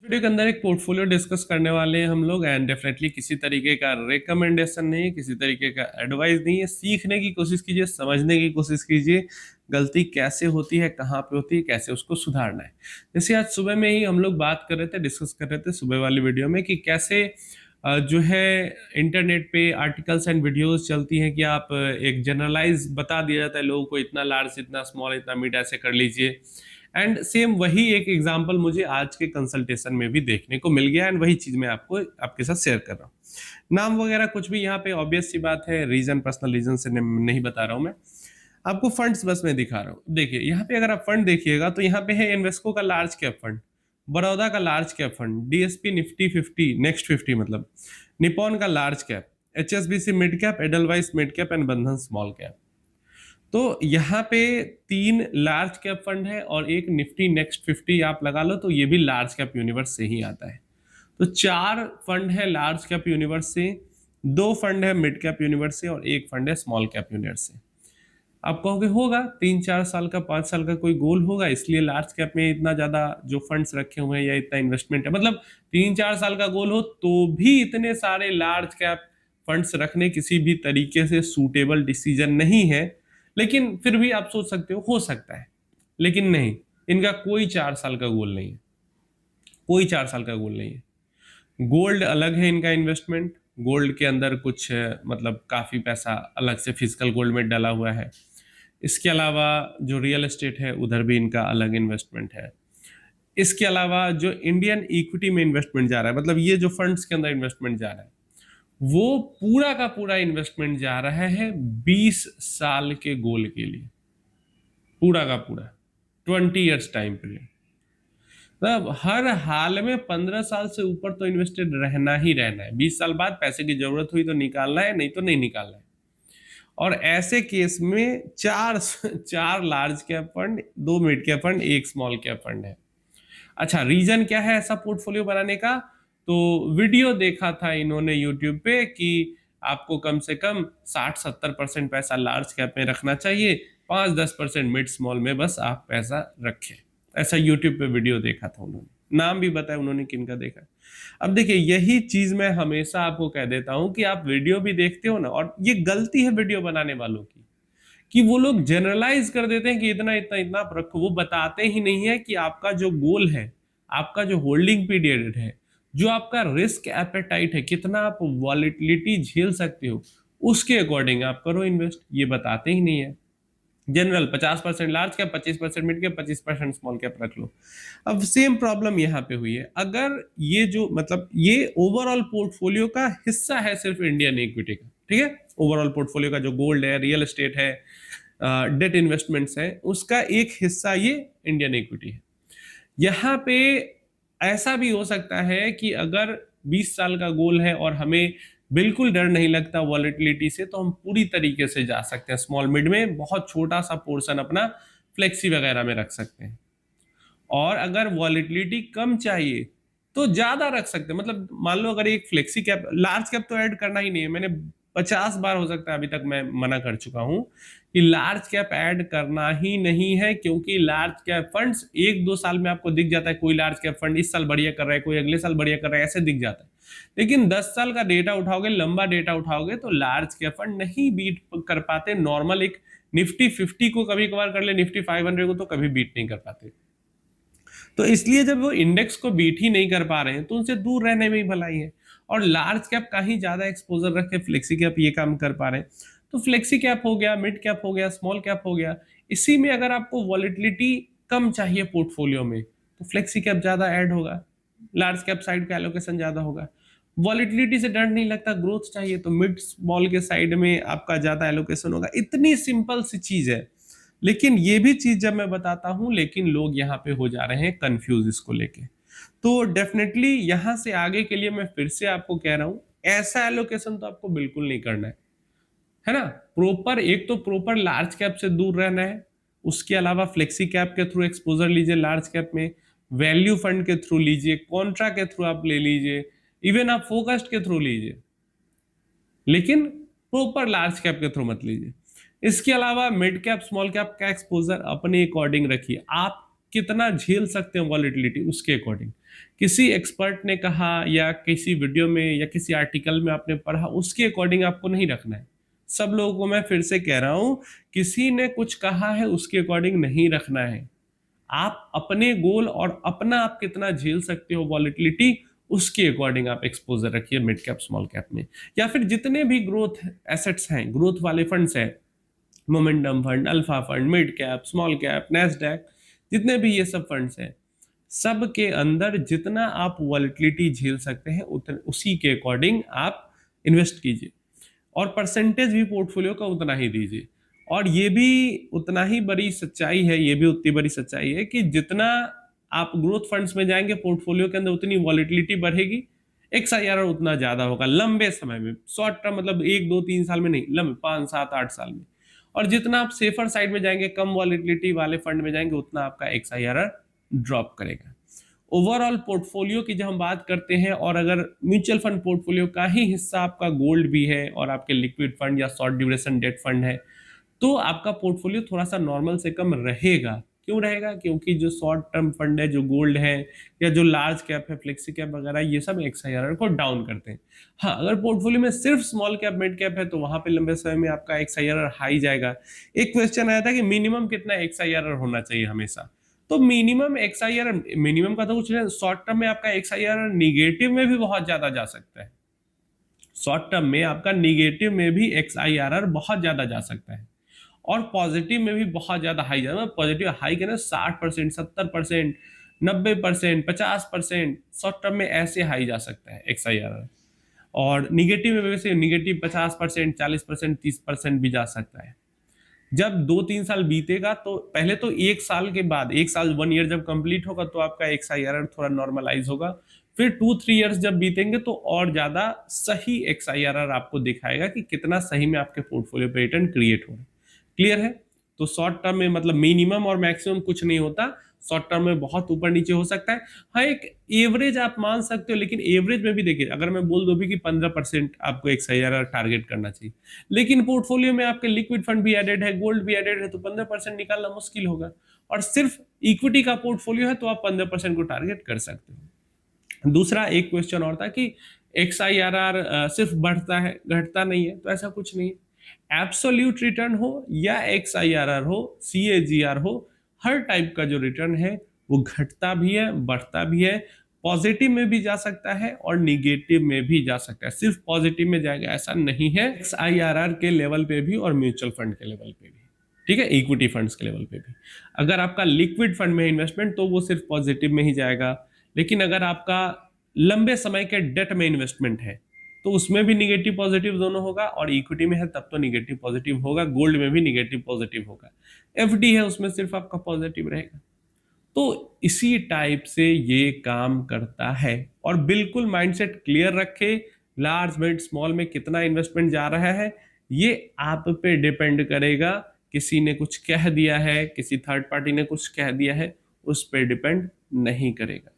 Video के अंदर एक पोर्टफोलियो डिस्कस करने वाले हैं हम लोग एंड डेफिनेटली किसी तरीके का रिकमेंडेशन नहीं है, किसी तरीके का एडवाइस नहीं है। सीखने की कोशिश कीजिए, समझने की कोशिश कीजिए, गलती कैसे होती है, कहाँ पे होती है, कैसे उसको सुधारना है। जैसे आज सुबह में ही हम लोग बात कर रहे थे, डिस्कस कर रहे थे सुबह वाली वीडियो में कि कैसे जो है इंटरनेट पे आर्टिकल्स एंड वीडियोस चलती हैं कि आप एक जनरलाइज बता दिया जाता है लोगों को, इतना लार्ज, इतना स्मॉल, इतना मिड ऐसे कर लीजिए। एंड सेम वही एक एग्जांपल मुझे आज के कंसल्टेशन में भी देखने को मिल गया एंड वही चीज मैं आपको आपके साथ शेयर कर रहा हूँ। नाम वगैरह कुछ भी यहाँ पे ऑब्वियस सी बात है, रीजन पर्सनल रीजन से नहीं बता रहा हूँ मैं आपको, फंड्स बस मैं दिखा रहा हूँ। देखिए यहाँ पे अगर आप फंड देखिएगा तो यहाँ पे है इन्वेस्को का लार्ज कैप फंड, बड़ौदा का large cap fund, DSP Nifty 50 next 50 मतलब, निपॉन का large cap, HSBC mid cap, Edelweiss mid cap and बंधन स्मॉल कैप। तो यहाँ पे 3 लार्ज कैप फंड है और एक निफ्टी नेक्स्ट 50 आप लगा लो तो ये भी लार्ज कैप यूनिवर्स से ही आता है। तो 4 फंड है लार्ज कैप यूनिवर्स से, 2 फंड है मिड कैप यूनिवर्स से और 1 फंड है स्मॉल कैप यूनिवर्स से। आप कहोगे होगा 3-4 साल का, 5 साल का कोई गोल होगा, इसलिए लार्ज कैप में इतना ज्यादा जो फंड्स रखे हुए हैं या इतना इन्वेस्टमेंट है। मतलब 3-4 साल का गोल हो तो भी इतने सारे लार्ज कैप फंड्स रखने किसी भी तरीके से सूटेबल डिसीजन नहीं है। लेकिन फिर भी आप सोच सकते हो सकता है, लेकिन नहीं, इनका कोई 4 साल का गोल नहीं है, कोई 4 साल का गोल नहीं है। गोल्ड अलग है इनका इन्वेस्टमेंट, गोल्ड के अंदर कुछ मतलब काफी पैसा अलग से फिजिकल गोल्ड में डाला हुआ है। इसके अलावा जो रियल एस्टेट है उधर भी इनका अलग इन्वेस्टमेंट है। इसके अलावा जो इंडियन इक्विटी में इन्वेस्टमेंट जा रहा है, मतलब ये जो फंड्स के अंदर इन्वेस्टमेंट जा रहा है, वो पूरा का पूरा इन्वेस्टमेंट जा रहा है 20 साल के गोल के लिए, पूरा का पूरा 20 इयर्स टाइम पीरियड। मतलब हर हाल में 15 साल से ऊपर तो इन्वेस्टेड रहना ही रहना है। 20 साल बाद पैसे की जरूरत हुई तो निकालना है, नहीं तो नहीं निकालना है। और ऐसे केस में चार large cap fund, 2 mid cap fund, 1 small cap fund है। अच्छा, रीजन क्या है ऐसा पोर्टफोलियो बनाने का? तो वीडियो देखा था इन्होंने यूट्यूब पे कि आपको कम से कम 60-70% पैसा लार्ज कैप में रखना चाहिए, 5-10% मिड स्मॉल में बस आप पैसा रखें। ऐसा यूट्यूब पे वीडियो देखा था उन्होंने, नाम भी बताया उन्होंने किनका देखा। अब देखिए यही चीज मैं हमेशा आपको कह देता हूं कि आप वीडियो भी देखते हो ना, और ये गलती है वीडियो बनाने वालों की कि वो लोग जनरलाइज कर देते हैं कि इतना इतना इतना आप रखो। वो बताते ही नहीं है कि आपका जो गोल है, आपका जो होल्डिंग पीरियड है, जो आपका रिस्क एपेटाइट है, कितना आप वॉलिटिलिटी झेल सकते हो, उसके अकॉर्डिंग आप करो इन्वेस्ट। ये बताते ही नहीं है। General 50% large cap, 25% mid cap, 25% small cap रख लो। अब सेम प्रॉब्लम यहाँ पे हुई है। अगर ये जो मतलब ये ओवरऑल पोर्टफोलियो का हिस्सा है सिर्फ इंडियन इक्विटी का, ठीक है, ओवरऑल पोर्टफोलियो का जो गोल्ड है, रियल एस्टेट है, डेट इन्वेस्टमेंट्स है, उसका एक हिस्सा ये इंडियन इक्विटी है। यहाँ पे ऐसा भी हो सकता है कि अगर 20 साल का गोल है और हमें बिल्कुल डर नहीं लगता वॉलेटिलिटी से, तो हम पूरी तरीके से जा सकते हैं स्मॉल मिड में, बहुत छोटा सा पोर्शन अपना फ्लेक्सी वगैरह में रख सकते हैं। और अगर वॉलेटिलिटी कम चाहिए तो ज्यादा रख सकते हैं। मतलब मान लो अगर एक फ्लेक्सी कैप, लार्ज कैप तो ऐड करना ही नहीं है, मैंने 50 बार हो सकता है अभी तक मैं मना कर चुका हूं कि लार्ज कैप ऐड करना ही नहीं है, क्योंकि लार्ज कैप फंड्स 1-2 साल में आपको दिख जाता है। कोई लार्ज कैप फंड इस साल बढ़िया कर रहा है, कोई अगले साल बढ़िया कर रहा है, ऐसे दिख जाता है। लेकिन 10 साल का डेटा उठाओगे, लंबा डेटा उठाओगे, तो लार्ज कैप फंड नहीं बीट कर पाते। नॉर्मल एक निफ्टी 50 को कभी कभार कर ले, निफ्टी 500 को तो कभी बीट नहीं कर पाते। तो इसलिए जब वो इंडेक्स को बीट ही नहीं कर पा रहे हैं तो उनसे दूर रहने में ही भलाई है। और लार्ज कैप का ही ज्यादा एक्सपोजर रख के फ्लेक्सी कैप ये काम कर पा रहे हैं। तो फ्लेक्सी कैप हो गया, मिड कैप हो गया, स्मॉल कैप हो गया। इसी में अगर आपको वॉलेटिलिटी कम चाहिए पोर्टफोलियो में तो फ्लेक्सी कैप ज्यादा ऐड होगा, लार्ज कैप साइड का एलोकेशन ज्यादा होगा। वॉलेटिलिटी से डर नहीं लगता, ग्रोथ चाहिए तो मिड स्मॉल के साइड में आपका ज्यादा एलोकेशन होगा। इतनी सिंपल सी चीज है। लेकिन ये भी चीज जब मैं बताता हूं, लेकिन लोग यहाँ पे हो जा रहे हैं कंफ्यूज इसको लेके। तो डेफिनेटली यहां से आगे के लिए मैं फिर से आपको कह रहा हूं, ऐसा एलोकेशन तो आपको बिल्कुल नहीं करना है ना। प्रॉपर, एक तो प्रॉपर लार्ज कैप से दूर रहना है, उसके अलावा फ्लेक्सी कैप के थ्रू एक्सपोजर लीजिए लार्ज कैप में, वैल्यू फंड के थ्रू लीजिए, कॉन्ट्रा के थ्रू आप ले लीजिए, इवन आप फोकस्ड के थ्रू लीजिए, लेकिन प्रॉपर लार्ज कैप के थ्रू मत लीजिए। इसके अलावा मिड कैप स्मॉल कैप का एक्सपोजर अपने अकॉर्डिंग रखिए। आप कितना झेल सकते हैं वॉलेटिलिटी, उसके अकॉर्डिंग। किसी एक्सपर्ट ने कहा या किसी वीडियो में या किसी आर्टिकल में आपने पढ़ा, उसके अकॉर्डिंग आपको नहीं रखना है। सब लोगों को मैं फिर से कह रहा हूं, किसी ने कुछ कहा है उसके अकॉर्डिंग नहीं रखना है। आप अपने गोल और अपना आप कितना झेल सकते हो वॉलेटिलिटी, उसके अकॉर्डिंग आप एक्सपोजर रखिए मिड कैप स्मॉल कैप में। या फिर जितने भी ग्रोथ एसेट्स हैं, ग्रोथ वाले फंड्स हैं, momentum fund, alpha fund, mid cap, small cap, Nasdaq, जितने भी ये सब फंड्स हैं, सब के अंदर जितना आप वॉलेटिलिटी झेल सकते हैं उसी के अकॉर्डिंग आप इन्वेस्ट कीजिए, और परसेंटेज भी पोर्टफोलियो का उतना ही दीजिए। और ये भी उतना ही बड़ी सच्चाई है, ये भी उतनी बड़ी सच्चाई है कि जितना आप ग्रोथ फंड्स में जाएंगे पोर्टफोलियो के अंदर उतनी वॉलेटिलिटी बढ़ेगी, XIRR उतना ज्यादा होगा लंबे समय में, शॉर्ट टर्म मतलब 1 2 3 साल में नहीं, लंबे 5 7 8 साल में। और जितना आप सेफर साइड में जाएंगे, कम वॉलेटिलिटी वाले फंड में जाएंगे, उतना आपका XIRR ड्रॉप करेगा। ओवरऑल पोर्टफोलियो की जब हम बात करते हैं, और अगर म्यूचुअल फंड पोर्टफोलियो का ही हिस्सा आपका गोल्ड भी है और आपके लिक्विड फंड या शॉर्ट ड्यूरेशन डेट फंड है, तो आपका पोर्टफोलियो थोड़ा सा नॉर्मल से कम रहेगा। क्यों रहेगा? क्योंकि जो शॉर्ट टर्म फंड है, जो गोल्ड है या जो लार्ज कैप है, फ्लेक्सी कैप वगैरह, ये सब XIRR को डाउन करते हैं। हाँ, अगर पोर्टफोलियो में सिर्फ स्मॉल कैप मिड कैप है तो वहां पे लंबे समय में आपका XIRR हाई जाएगा। एक क्वेश्चन आया था कि मिनिमम कितना XIRR होना चाहिए हमेशा, तो मिनिमम XIRR, मिनिमम का तो कुछ नहीं, शॉर्ट टर्म में आपका XIRR निगेटिव में भी बहुत ज्यादा जा सकता है। शॉर्ट टर्म में आपका निगेटिव में भी XIRR बहुत ज्यादा जा सकता है, और पॉजिटिव में भी बहुत ज्यादा हाई जाता है। पॉजिटिव हाई के ना 60%, 70%, 90%, 50%, शॉर्ट टर्म में ऐसे हाई जा सकता है XIRR। और निगेटिव में वैसे निगेटिव 50%, 40%, 30% भी जा सकता है। जब 2 3 साल बीतेगा तो पहले तो 1 साल के बाद, 1 साल 1 ईयर जब कंप्लीट होगा तो आपका XIRR थोड़ा नॉर्मलाइज होगा। फिर 2 3 ईयर्स जब बीतेंगे तो और ज्यादा सही XIRR आपको दिखाएगा कि कितना सही में आपके पोर्टफोलियो पे रिटर्न क्रिएट हो रहा है। क्लियर है? तो शॉर्ट टर्म में मतलब मिनिमम और मैक्सिमम कुछ नहीं होता, शॉर्ट टर्म में बहुत ऊपर नीचे हो सकता है। हाँ, एक एवरेज आप मान सकते हो, लेकिन एवरेज में भी देखिए, अगर मैं बोल दूं भी कि 15% आपको XIRR टारगेट करना चाहिए, लेकिन पोर्टफोलियो में आपके लिक्विड फंड भी एडेड है, गोल्ड भी एडेड है, तो 15% निकालना मुश्किल होगा। और सिर्फ इक्विटी का पोर्टफोलियो है तो आप 15% को टारगेट कर सकते हो। दूसरा एक क्वेश्चन और था कि XIRR सिर्फ बढ़ता है, घटता नहीं है, तो ऐसा कुछ नहीं है। एब्सोल्यूट रिटर्न हो या XIRR हो, CAGR हो, हर टाइप का जो रिटर्न है वो घटता भी है, बढ़ता भी है, पॉजिटिव में भी जा सकता है और निगेटिव में भी जा सकता है। सिर्फ पॉजिटिव में जाएगा ऐसा नहीं है, XIRR के लेवल पे भी और म्यूचुअल फंड के लेवल पे भी, ठीक है, इक्विटी फंड्स के लेवल पे भी। अगर आपका लिक्विड फंड में इन्वेस्टमेंट तो वो सिर्फ पॉजिटिव में ही जाएगा, लेकिन अगर आपका लंबे समय के डेट में इन्वेस्टमेंट है तो उसमें भी निगेटिव पॉजिटिव दोनों होगा, और इक्विटी में है तब तो निगेटिव पॉजिटिव होगा, गोल्ड में भी निगेटिव पॉजिटिव होगा, FD है उसमें सिर्फ आपका पॉजिटिव रहेगा। तो इसी टाइप से ये काम करता है। और बिल्कुल माइंडसेट क्लियर रखे, लार्ज मिड स्मॉल में कितना इन्वेस्टमेंट जा रहा है ये आप पे डिपेंड करेगा। किसी ने कुछ कह दिया है, किसी थर्ड पार्टी ने कुछ कह दिया है, उस पर डिपेंड नहीं करेगा।